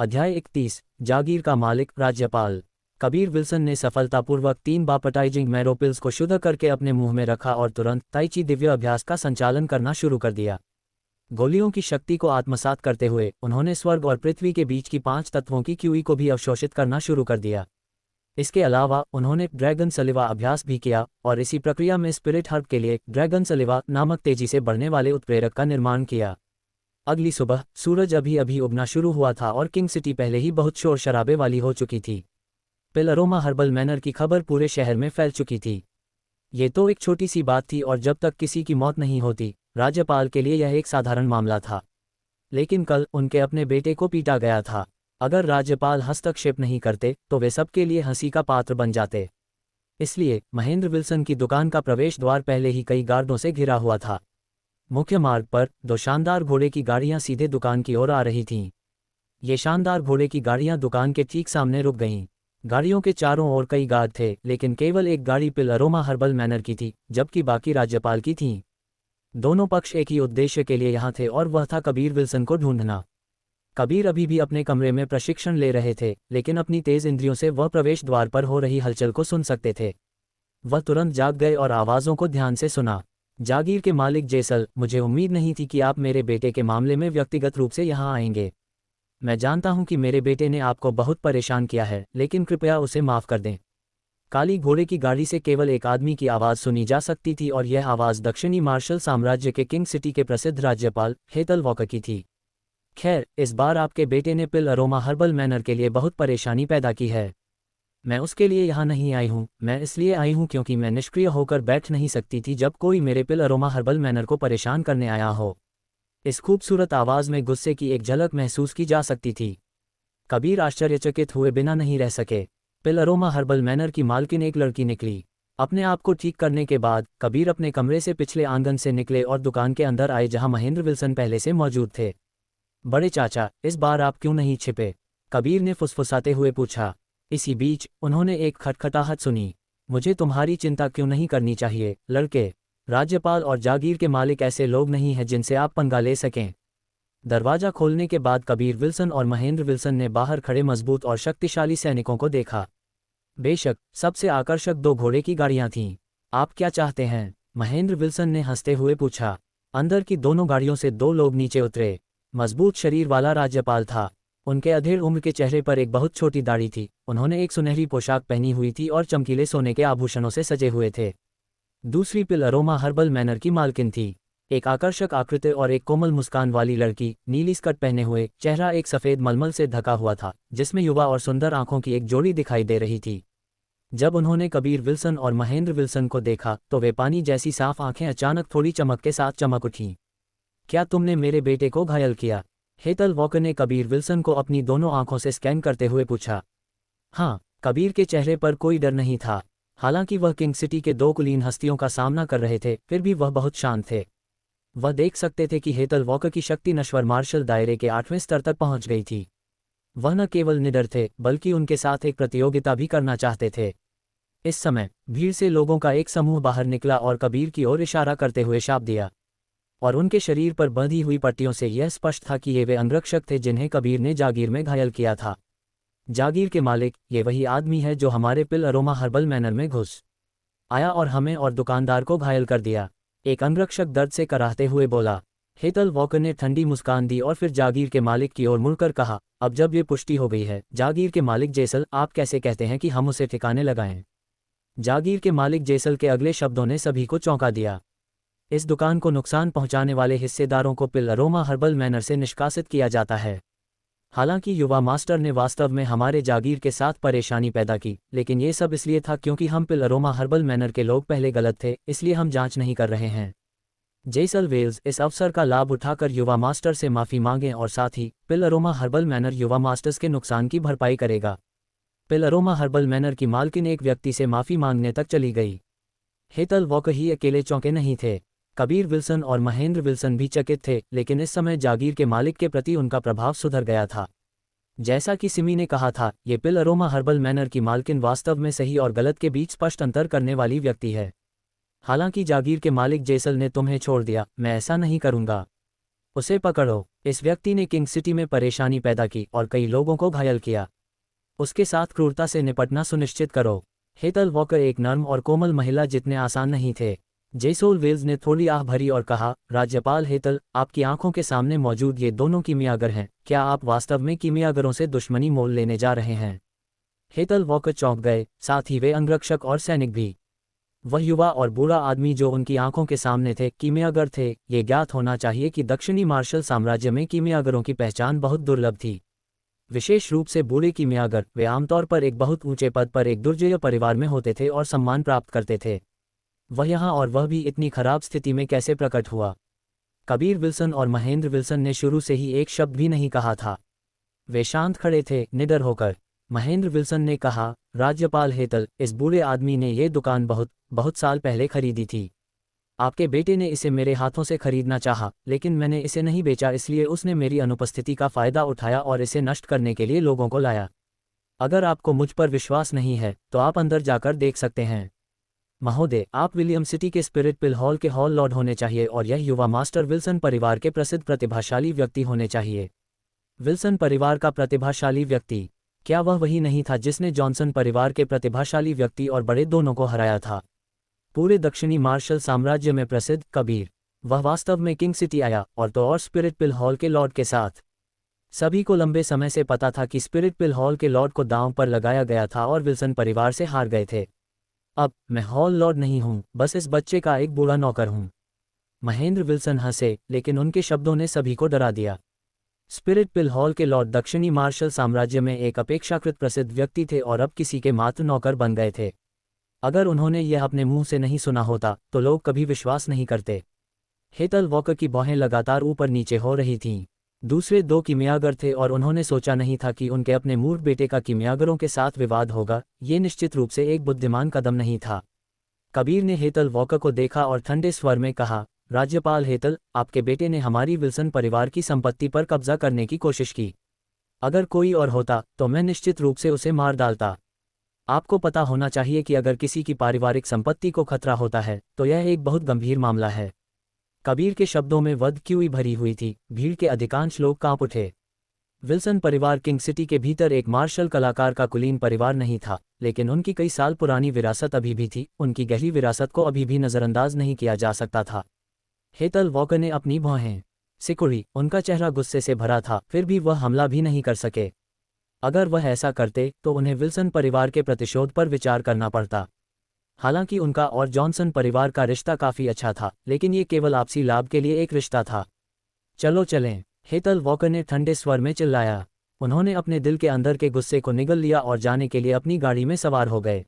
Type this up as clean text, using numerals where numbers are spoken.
अध्याय 31 जागीर का मालिक राज्यपाल। कबीर विल्सन ने सफलतापूर्वक 3 बार पटाइजिंग मैरोपिल्स को शुद्ध करके अपने मुंह में रखा और तुरंत ताइची दिव्य अभ्यास का संचालन करना शुरू कर दिया। गोलियों की शक्ति को आत्मसात करते हुए उन्होंने स्वर्ग और पृथ्वी के बीच की 5 तत्वों की क्यूई को भी अवशोषित करना शुरू कर दिया। इसके अलावा उन्होंने ड्रैगन सलिवा अभ्यास भी किया और इसी प्रक्रिया में स्पिरिट हर्ब के लिए ड्रैगन सलिवा नामक तेजी से बढ़ने वाले उत्प्रेरक का निर्माण किया। अगली सुबह सूरज अभी अभी उगना शुरू हुआ था और किंग सिटी पहले ही बहुत शोर शराबे वाली हो चुकी थी। पिलरोमा हर्बल मैनर की खबर पूरे शहर में फैल चुकी थी। ये तो एक छोटी सी बात थी और जब तक किसी की मौत नहीं होती राज्यपाल के लिए यह एक साधारण मामला था। लेकिन कल उनके अपने बेटे को पीटा गया था। अगर राज्यपाल हस्तक्षेप नहीं करते तो वे सबके लिए हंसी का पात्र बन जाते। इसलिए महेंद्र विल्सन की दुकान का प्रवेश द्वार पहले ही कई गार्डों से घिरा हुआ था। मुख्य मार्ग पर 2 शानदार घोड़े की गाड़ियां सीधे दुकान की ओर आ रही थीं। ये शानदार घोड़े की गाड़ियां दुकान के ठीक सामने रुक गईं। गाड़ियों के चारों ओर कई गार्ड थे, लेकिन केवल एक गाड़ी पिलरोमा हर्बल मैनर की थी, जबकि बाकी राज्यपाल की थीं। दोनों पक्ष एक ही उद्देश्य के लिए यहाँ थे और वह था कबीर विल्सन को ढूंढना। कबीर अभी भी अपने कमरे में प्रशिक्षण ले रहे थे, लेकिन अपनी तेज इंद्रियों से वह प्रवेश द्वार पर हो रही हलचल को सुन सकते थे। वह तुरंत जाग गए और आवाज़ों को ध्यान से सुना। जागीर के मालिक जेसल, मुझे उम्मीद नहीं थी कि आप मेरे बेटे के मामले में व्यक्तिगत रूप से यहाँ आएंगे। मैं जानता हूँ कि मेरे बेटे ने आपको बहुत परेशान किया है, लेकिन कृपया उसे माफ़ कर दें। काली घोड़े की गाड़ी से केवल एक आदमी की आवाज़ सुनी जा सकती थी और यह आवाज़ दक्षिणी मार्शल साम्राज्य के किंग सिटी के प्रसिद्ध राज्यपाल हेतल वॉकर की थी। खैर, इस बार आपके बेटे ने पिलरोमा हर्बल मैनर के लिए बहुत परेशानी पैदा की है। मैं उसके लिए यहाँ नहीं आई हूँ, मैं इसलिए आई हूँ क्योंकि मैं निष्क्रिय होकर बैठ नहीं सकती थी जब कोई मेरे पिलरोमा हर्बल मैनर को परेशान करने आया हो। इस खूबसूरत आवाज़ में गुस्से की एक झलक महसूस की जा सकती थी। कबीर आश्चर्यचकित हुए बिना नहीं रह सके। पिलरोमा हर्बल मैनर की मालकिन एक लड़की निकली। अपने आप को ठीक करने के बाद कबीर अपने कमरे से पिछले आंगन से निकले और दुकान के अंदर आए जहाँ महेंद्र विल्सन पहले से मौजूद थे। बड़े चाचा, इस बार आप क्यों नहीं छिपे? कबीर ने फुसफुसाते हुए पूछा। इसी बीच उन्होंने एक खटखटाहट सुनी। मुझे तुम्हारी चिंता क्यों नहीं करनी चाहिए, लड़के। राज्यपाल और जागीर के मालिक ऐसे लोग नहीं हैं जिनसे आप पंगा ले सकें। दरवाजा खोलने के बाद कबीर विल्सन और महेंद्र विल्सन ने बाहर खड़े मजबूत और शक्तिशाली सैनिकों को देखा। बेशक सबसे आकर्षक 2 घोड़े की गाड़ियां थीं। आप क्या चाहते हैं? महेंद्र विल्सन ने हंसते हुए पूछा। अंदर की दोनों गाड़ियों से 2 लोग नीचे उतरे। मजबूत शरीर वाला राज्यपाल था। उनके अधेड़ उम्र के चेहरे पर एक बहुत छोटी दाढ़ी थी। उन्होंने एक सुनहरी पोशाक पहनी हुई थी और चमकीले सोने के आभूषणों से सजे हुए थे। दूसरी पिलरोमा हर्बल मैनर की मालकिन थी। एक आकर्षक आकृति और एक कोमल मुस्कान वाली लड़की, नीली स्कर्ट पहने हुए, चेहरा एक सफ़ेद मलमल से ढका हुआ था, जिसमें युवा और सुंदर आंखों की एक जोड़ी दिखाई दे रही थी। जब उन्होंने कबीर विल्सन और महेंद्र विल्सन को देखा तो वे पानी जैसी साफ आंखें अचानक थोड़ी चमक के साथ चमक उठीं। क्या तुमने मेरे बेटे को घायल किया? हेतल वॉकर ने कबीर विल्सन को अपनी दोनों आंखों से स्कैन करते हुए पूछा। हाँ, कबीर के चेहरे पर कोई डर नहीं था। हालांकि वह किंग सिटी के 2 कुलीन हस्तियों का सामना कर रहे थे, फिर भी वह बहुत शांत थे। वह देख सकते थे कि हेतल वॉकर की शक्ति नश्वर मार्शल दायरे के 8वें स्तर तक पहुंच गई थी। वह न केवल निडर थे, बल्कि उनके साथ एक प्रतियोगिता भी करना चाहते थे। इस समय भीड़ से लोगों का एक समूह बाहर निकला और कबीर की ओर इशारा करते हुए शाप दिया, और उनके शरीर पर बंधी हुई पट्टियों से यह स्पष्ट था कि ये वे अंगरक्षक थे जिन्हें कबीर ने जागीर में घायल किया था। जागीर के मालिक, ये वही आदमी है जो हमारे पिलरोमा हर्बल मैनर में घुस आया और हमें और दुकानदार को घायल कर दिया, एक अंगरक्षक दर्द से कराहते हुए बोला। हेतल वॉकर ने ठंडी मुस्कान दी और फिर जागीर के मालिक की ओर मुड़कर कहा, अब जब ये पुष्टि हो गई है, जागीर के मालिक जेसल, आप कैसे कहते हैं कि हम उसे ठिकाने लगाएं? जागीर के मालिक जेसल के अगले शब्दों ने सभी को चौंका दिया। इस दुकान को नुकसान पहुंचाने वाले हिस्सेदारों को पिलरोमा हर्बल मैनर से निष्कासित किया जाता है। हालांकि युवा मास्टर ने वास्तव में हमारे जागीर के साथ परेशानी पैदा की, लेकिन ये सब इसलिए था क्योंकि हम पिलरोमा हर्बल मैनर के लोग पहले गलत थे, इसलिए हम जांच नहीं कर रहे हैं। जेसल वेल्स इस अवसर का लाभ उठाकर युवा मास्टर से माफ़ी मांगें और साथ ही पिलरोमा हर्बल मैनर युवा मास्टर्स के नुकसान की भरपाई करेगा। पिलरोमा हर्बल मैनर की मालकिन एक व्यक्ति से माफ़ी मांगने तक चली गई। हेतल वॉकर ही अकेले चौंके नहीं थे। कबीर विल्सन और महेंद्र विल्सन भी चकित थे, लेकिन इस समय जागीर के मालिक के प्रति उनका प्रभाव सुधर गया था। जैसा कि सिमी ने कहा था, ये पिलरोमा हर्बल मैनर की मालकिन वास्तव में सही और गलत के बीच स्पष्ट अंतर करने वाली व्यक्ति है। हालांकि जागीर के मालिक जेसल ने तुम्हें छोड़ दिया, मैं ऐसा नहीं करूंगा। उसे पकड़ो। इस व्यक्ति ने किंग सिटी में परेशानी पैदा की और कई लोगों को घायल किया। उसके साथ क्रूरता से निपटना सुनिश्चित करो। हेतल वॉकर एक नर्म और कोमल महिला जितने आसान नहीं थे। जेसोल वेल्स ने थोड़ी आह भरी और कहा, राज्यपाल हेतल, आपकी आंखों के सामने मौजूद ये दोनों कीमियागर हैं। क्या आप वास्तव में कीमियागरों से दुश्मनी मोल लेने जा रहे हैं? हेतल वॉकर चौंक गए, साथ ही वे अंगरक्षक और सैनिक भी। वह युवा और बूढ़ा आदमी जो उनकी आंखों के सामने थे, कीमियागर थे। ये ज्ञात होना चाहिए कि दक्षिणी मार्शल साम्राज्य में कीमियागरों की पहचान बहुत दुर्लभ थी। विशेष रूप से बूढ़े कीमियागर, वे आमतौर पर एक बहुत ऊंचे पद पर एक दुर्जय परिवार में होते थे और सम्मान प्राप्त करते थे। वह यहाँ और वह भी इतनी खराब स्थिति में कैसे प्रकट हुआ? कबीर विल्सन और महेंद्र विल्सन ने शुरू से ही एक शब्द भी नहीं कहा था। वे शांत खड़े थे, निडर होकर। महेंद्र विल्सन ने कहा, राज्यपाल हेतल, इस बूढ़े आदमी ने ये दुकान बहुत साल पहले खरीदी थी। आपके बेटे ने इसे मेरे हाथों से खरीदना चाहा, लेकिन मैंने इसे नहीं बेचा, इसलिए उसने मेरी अनुपस्थिति का फायदा उठाया और इसे नष्ट करने के लिए लोगों को लाया। अगर आपको मुझ पर विश्वास नहीं है तो आप अंदर जाकर देख सकते हैं। महोदय, आप विलियम सिटी के स्पिरिट पिल हॉल के हॉल लॉर्ड होने चाहिए और यह युवा मास्टर विल्सन परिवार के प्रसिद्ध प्रतिभाशाली व्यक्ति होने चाहिए। विल्सन परिवार का प्रतिभाशाली व्यक्ति? क्या वह वही नहीं था जिसने जॉनसन परिवार के प्रतिभाशाली व्यक्ति और बड़े दोनों को हराया था? पूरे दक्षिणी मार्शल साम्राज्य में प्रसिद्ध कबीर, वह वास्तव में किंग सिटी आया, और तो और स्पिरिट पिल हॉल के लॉर्ड के साथ। सभी को लंबे समय से पता था कि स्पिरिट पिल हॉल के लॉर्ड को दांव पर लगाया गया था और विल्सन परिवार से हार गए थे। अब मैं हॉल लॉर्ड नहीं हूं, बस इस बच्चे का एक बूढ़ा नौकर हूं। महेंद्र विल्सन हंसे, लेकिन उनके शब्दों ने सभी को डरा दिया। स्पिरिट पिल हॉल के लॉर्ड दक्षिणी मार्शल साम्राज्य में एक अपेक्षाकृत प्रसिद्ध व्यक्ति थे और अब किसी के मात्र नौकर बन गए थे। अगर उन्होंने यह अपने मुंह से नहीं सुना होता तो लोग कभी विश्वास नहीं करते। हेतल वॉकर की भौहें लगातार ऊपर नीचे हो रही थीं। दूसरे दो कीमियागर थे और उन्होंने सोचा नहीं था कि उनके अपने मूर्ख बेटे का कीमियागरों के साथ विवाद होगा। ये निश्चित रूप से एक बुद्धिमान कदम नहीं था। कबीर ने हेतल वॉकर को देखा और ठंडे स्वर में कहा, राज्यपाल हेतल, आपके बेटे ने हमारी विल्सन परिवार की संपत्ति पर कब्जा करने की कोशिश की। अगर कोई और होता तो मैं निश्चित रूप से उसे मार डालता। आपको पता होना चाहिए कि अगर किसी की पारिवारिक संपत्ति को खतरा होता है तो यह एक बहुत गंभीर मामला है। कबीर के शब्दों में वधक्यूई भरी हुई थी। भीड़ के अधिकांश लोग कांप उठे। विल्सन परिवार किंग सिटी के भीतर एक मार्शल कलाकार का कुलीन परिवार नहीं था, लेकिन उनकी कई साल पुरानी विरासत अभी भी थी। उनकी गहरी विरासत को अभी भी नज़रअंदाज नहीं किया जा सकता था। हेतल वॉकर ने अपनी भौहें सिकुड़ी। उनका चेहरा गुस्से से भरा था, फिर भी वह हमला भी नहीं कर सके। अगर वह ऐसा करते तो उन्हें विल्सन परिवार के प्रतिशोध पर विचार करना पड़ता। हालांकि उनका और जॉनसन परिवार का रिश्ता काफ़ी अच्छा था, लेकिन ये केवल आपसी लाभ के लिए एक रिश्ता था। चलो चलें, हेतल वॉकर ने ठंडे स्वर में चिल्लाया। उन्होंने अपने दिल के अंदर के गुस्से को निगल लिया और जाने के लिए अपनी गाड़ी में सवार हो गए।